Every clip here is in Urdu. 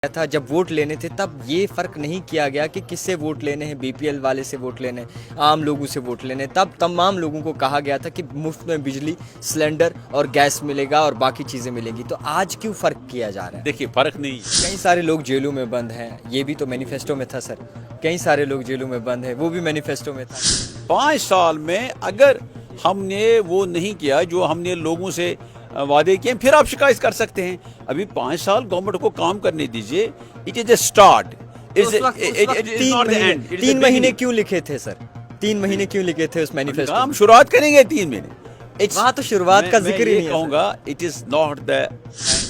تھا جب ووٹ لینے تھے تب یہ فرق نہیں کیا گیا کہ کس سے ووٹ لینے ہیں, بی پی ایل والے سے ووٹ لینے ہیں, عام لوگوں سے ووٹ لینے ہیں. تب تمام لوگوں کو کہا گیا تھا کہ مفت میں بجلی, سلنڈر اور گیس ملے گا اور باقی چیزیں ملیں گی. تو آج کیوں فرق کیا جا رہا ہے؟ دیکھیے فرق نہیں. کئی سارے لوگ جیلوں میں بند ہیں, یہ بھی تو مینیفیسٹو میں تھا سر. کئی سارے لوگ جیلوں میں بند ہیں, وہ بھی مینیفیسٹو میں تھا. 5 سال میں اگر ہم نے وہ نہیں کیا جو ہم نے لوگوں سے وعدے کیے, پھر آپ شکایت کر سکتے ہیں. ابھی 5 سال گورنمنٹ کو کام کرنے دیجیے. It is a start. 3 مہینے کیوں لکھے تھے سر؟ 3 مہینے کیوں لکھے تھے اس مینیفیسٹو؟ ہم شروعات کریں گے 3 مہینے. وہاں تو شروعات کا ذکر ہی نہیں کہوں گا it is not the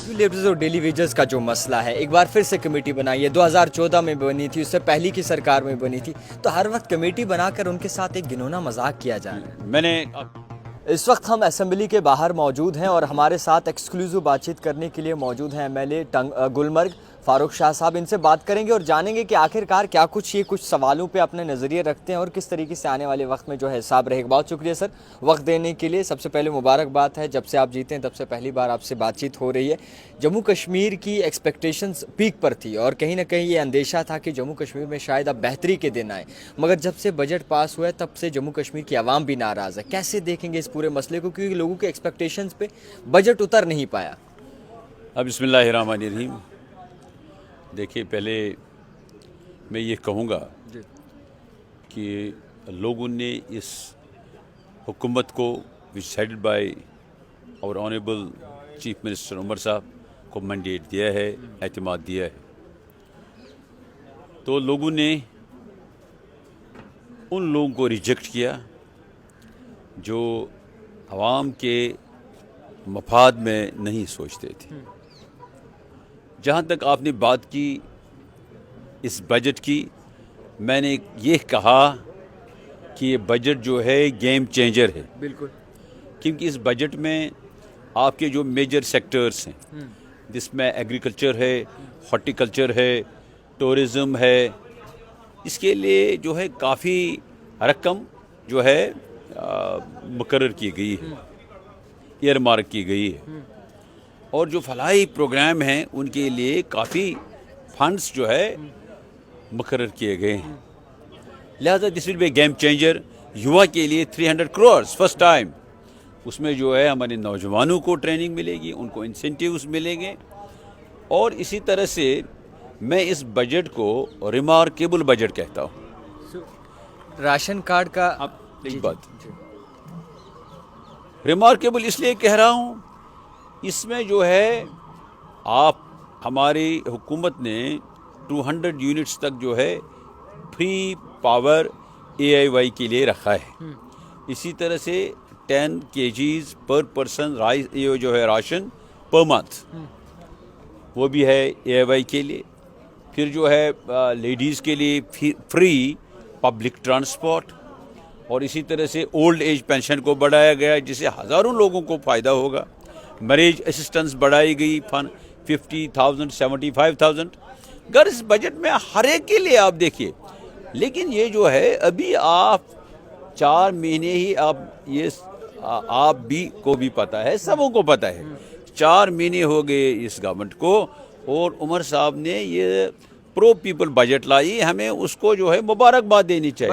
labours اور ڈیلی ویجز کا جو مسئلہ ہے. ایک بار پھر سے کمیٹی بنائی ہے, 2014 میں بنی تھی, اس سے پہلی کی سرکار میں بنی تھی. تو ہر وقت کمیٹی بنا کر ان کے ساتھ ایک گنونا مذاق کیا جا رہا ہے. میں نے اس وقت ہم اسمبلی کے باہر موجود ہیں اور ہمارے ساتھ ایکسکلوزیو بات چیت کرنے کے لیے موجود ہیں MLA گلمرگ فاروق شاہ صاحب. ان سے بات کریں گے اور جانیں گے کہ آخرکار کیا کچھ سوالوں پہ اپنے نظریے رکھتے ہیں اور کس طریقے سے آنے والے وقت میں جو ہے حساب رہے گا. بہت شکریہ سر وقت دینے کے لیے. سب سے پہلے مبارکباد ہے, جب سے آپ جیتے ہیں تب سے پہلی بار آپ سے بات چیت ہو رہی ہے. جموں کشمیر کی ایکسپیکٹیشنز پیک پر تھی اور کہیں نہ کہیں یہ اندیشہ تھا کہ جموں کشمیر میں شاید اب بہتری کے دن آئے, مگر جب سے بجٹ پاس ہوا ہے تب سے جموں کشمیر کی عوام بھی ناراض ہے. کیسے دیکھیں گے اس پورے مسئلے کو, کیونکہ لوگوں کے ایکسپیکٹیشنز پہ بجٹ اتر نہیں پایا؟ اب بسم اللہ الرحمن الرحیم. دیکھیے پہلے میں یہ کہوں گا کہ لوگوں نے اس حکومت کو وچ ہیڈڈ بائی اور آنریبل چیف منسٹر عمر صاحب کو مینڈیٹ دیا ہے, اعتماد دیا ہے. تو لوگوں نے ان لوگوں کو ریجیکٹ کیا جو عوام کے مفاد میں نہیں سوچتے تھے. جہاں تک آپ نے بات کی اس بجٹ کی, میں نے یہ کہا کہ یہ بجٹ جو ہے گیم چینجر ہے. بالکل, کیونکہ اس بجٹ میں آپ کے جو میجر سیکٹرز ہیں, جس میں ایگریکلچر ہے, ہارٹیکلچر ہے, ٹورزم ہے, اس کے لیے جو ہے کافی رقم جو ہے مقرر کی گئی ہے, ایئر مارک کی گئی ہے. اور جو فلاحی پروگرام ہیں ان کے لیے کافی فنڈز جو ہے مقرر کیے گئے ہیں. لہذا دس ول بی گیم چینجر. یووا کے لیے 300 کروڑ فرسٹ ٹائم. اس میں جو ہے ہمارے نوجوانوں کو ٹریننگ ملے گی, ان کو انسینٹیوز ملیں گے. اور اسی طرح سے میں اس بجٹ کو ریمارکیبل بجٹ کہتا ہوں. راشن کارڈ کا ایک بات ریمارکیبل اس لیے کہہ رہا ہوں, اس میں جو ہے آپ ہماری حکومت نے 200 یونٹس تک جو ہے فری پاور AIY کے لیے رکھا ہے. اسی طرح سے 10 kgs پر پرسن یہ جو ہے راشن پر منتھ وہ بھی ہے AIY کے لیے. پھر جو ہے لیڈیز کے لیے فری پبلک ٹرانسپورٹ, اور اسی طرح سے اولڈ ایج پینشن کو بڑھایا گیا جس سے ہزاروں لوگوں کو فائدہ ہوگا. میریج اسسٹنس بڑھائی گئی 50,000 75,000. گر اس بجٹ میں ہر ایک کے لیے آپ دیکھیے, لیکن یہ جو ہے ابھی آپ 4 مہینے ہی آپ بھی کو بھی پتہ ہے, سبوں کو پتہ ہے, 4 مہینے ہو گئے اس گورنمنٹ کو, اور عمر صاحب نے یہ پرو پیپل بجٹ لائی. ہمیں اس کو جو ہے مبارکباد دینی چاہیے.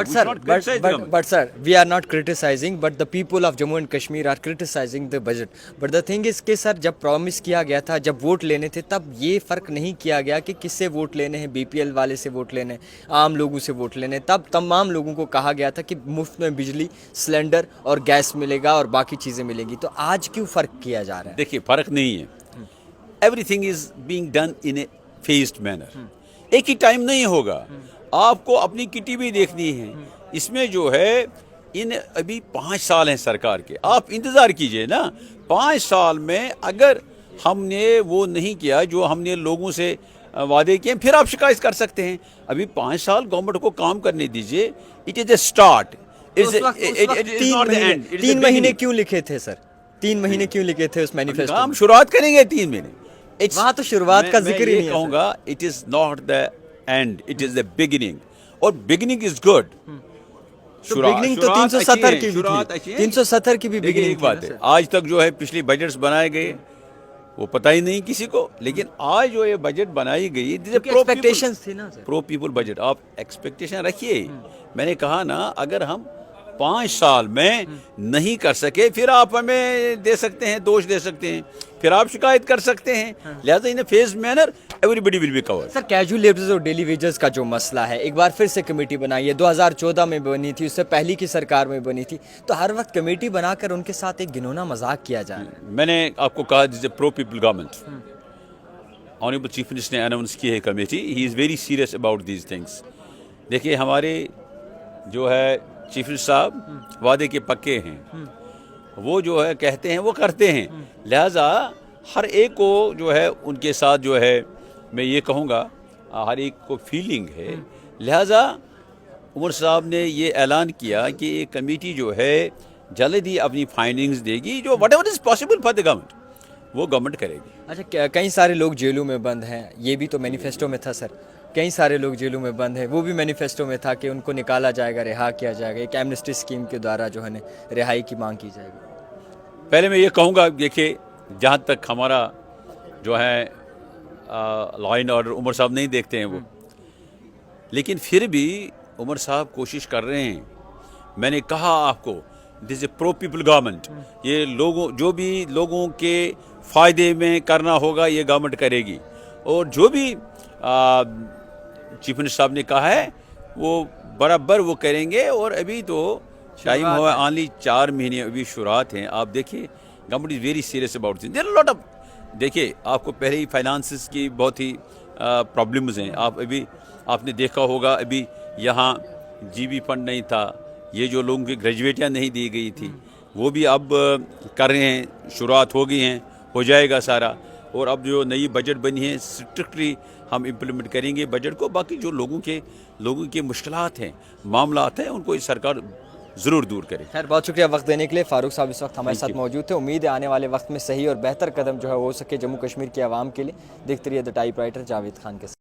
But sir, we are not criticizing, but the people of Jammu and Kashmir are criticizing the budget. But the thing is کہ سر جب پرومس کیا گیا تھا, جب ووٹ لینے تھے تب یہ فرق نہیں کیا گیا کہ کس سے ووٹ لینے ہیں, BPL والے سے ووٹ لینے ہیں, عام لوگوں سے ووٹ لینے ہیں. تب تمام لوگوں کو کہا گیا تھا کہ مفت میں بجلی, سلنڈر اور گیس ملے گا اور باقی چیزیں ملیں گی. تو آج کیوں فرق کیا جا رہا ہے؟ دیکھیے فرق نہیں ہے. Every thing is being done in a phased manner. ایک ہی ٹائم نہیں ہوگا. آپ کو اپنی کٹی بھی دیکھنی ہے. اس میں جو ہے ابھی 5 سال ہیں سرکار کے, آپ انتظار کیجئے نا. 5 سال میں اگر ہم نے وہ نہیں کیا جو ہم نے لوگوں سے وعدے کیے, پھر آپ شکایت کر سکتے ہیں. ابھی 5 سال گورنمنٹ کو کام کرنے دیجئے. It is a start. 3 مہینے کیوں لکھے تھے سر؟ 3 مہینے کیوں لکھے تھے اس مینیفیسٹو؟ ہم شروعات کریں گے 3 مہینے. وہاں تو شروعات کا ذکر ہی نہیں ہے. کہوں گا it is not the end, it is the beginning. اور بگننگ از گڈ. بگننگ تو 370 کی بھی تھی. 370 کی بھی بگننگ بات ہے. آج تک جو ہے پچھلی بجٹس بنائے گئے, وہ پتہ ہی نہیں کسی کو. لیکن آج جو یہ بجٹ بنائی گئی ایکسپیکٹیشنز تھی نا سر. پرو پیپل بجٹ. آپ ایکسپیکٹیشن رکھیے. میں نے کہا نا اگر ہم 5 سال میں نہیں کر سکے پھر آپ ہمیں دے سکتے ہیں, دوش دے سکتے ہیں, پھر آپ شکایت کر سکتے ہیں. لہٰذا in phased manner everybody will be covered. Sir casual labours اور ڈیلی ویجز کا جو مسئلہ ہے, ایک بار پھر سے کمیٹی بنائی ہے, 2014 میں بنی تھی, اس سے پہلی کی سرکار میں بنی تھی, تو ہر وقت کمیٹی بنا کر ان کے ساتھ ایک گھنونا مذاق کیا جا رہا ہے. میں نے آپ کو کہا جیسے pro people government, honourable chief minister نے اناؤنس کی ہے committee. He is very serious about these things. دیکھیے ہمارے جو ہے چیف منسٹر صاحب وعدے کے پکے ہیں, وہ جو ہے کہتے ہیں وہ کرتے ہیں. لہٰذا ہر ایک کو جو ہے ان کے ساتھ جو ہے میں یہ کہوں گا ہر ایک کو فیلنگ ہے. لہٰذا عمر صاحب نے یہ اعلان کیا کہ ایک کمیٹی جو ہے جلد ہی اپنی فائنڈنگز دے گی, جو what ever is possible for the government وہ گورنمنٹ کرے گی. اچھا, کئی سارے لوگ جیلوں میں بند ہیں, یہ بھی تو مینیفیسٹو میں تھا سر. کئی سارے لوگ جیلوں میں بند ہیں, وہ بھی مینیفیسٹو میں تھا کہ ان کو نکالا جائے گا, رہا کیا جائے گا, ایک ایمنسٹی اسکیم کے دوارا جو ہے رہائی کی مانگ کی جائے گی. پہلے میں یہ کہوں گا, دیکھیے جہاں تک ہمارا جو ہے لا اینڈ آرڈر عمر صاحب نہیں دیکھتے ہیں وہ, لیکن پھر بھی عمر صاحب کوشش کر رہے ہیں. میں نے کہا آپ کو دس اے پرو پیپل گورنمنٹ. یہ لوگوں جو بھی لوگوں کے فائدے میں کرنا ہوگا یہ گورنمنٹ کرے گی, اور جو بھی چیف منسٹر صاحب نے کہا ہے وہ برابر وہ کریں گے. اور ابھی تو ٹائم ہوا آنلی 4 مہینے ابھی شروعات ہیں. آپ دیکھیں government is very serious about there are lot of. دیکھیے آپ کو پہلے ہی فائنانسز کی بہت ہی پرابلمز ہیں. آپ نے دیکھا ہوگا ابھی یہاں جی بی فنڈ نہیں تھا, یہ جو لوگوں کی گریجویٹیاں نہیں دی گئی تھی وہ بھی اب کر رہے ہیں, شروعات ہو گئی ہیں, ہو جائے گا سارا. اور اب جو نئی بجٹ بنی ہے اسٹرکٹلی ہم امپلیمنٹ کریں گے بجٹ کو. باقی جو لوگوں کے مشکلات ہیں, معاملات ہیں, ان کو سرکار ضرور دور کرے. خیر, بہت شکریہ وقت دینے کے لیے. فاروق صاحب اس وقت ہمارے ساتھ موجود تھے. امید ہے آنے والے وقت میں صحیح اور بہتر قدم جو ہے ہو سکے جموں کشمیر کی عوام کے لیے. دیکھتے رہیے the type writer Javed Khan کے ساتھ.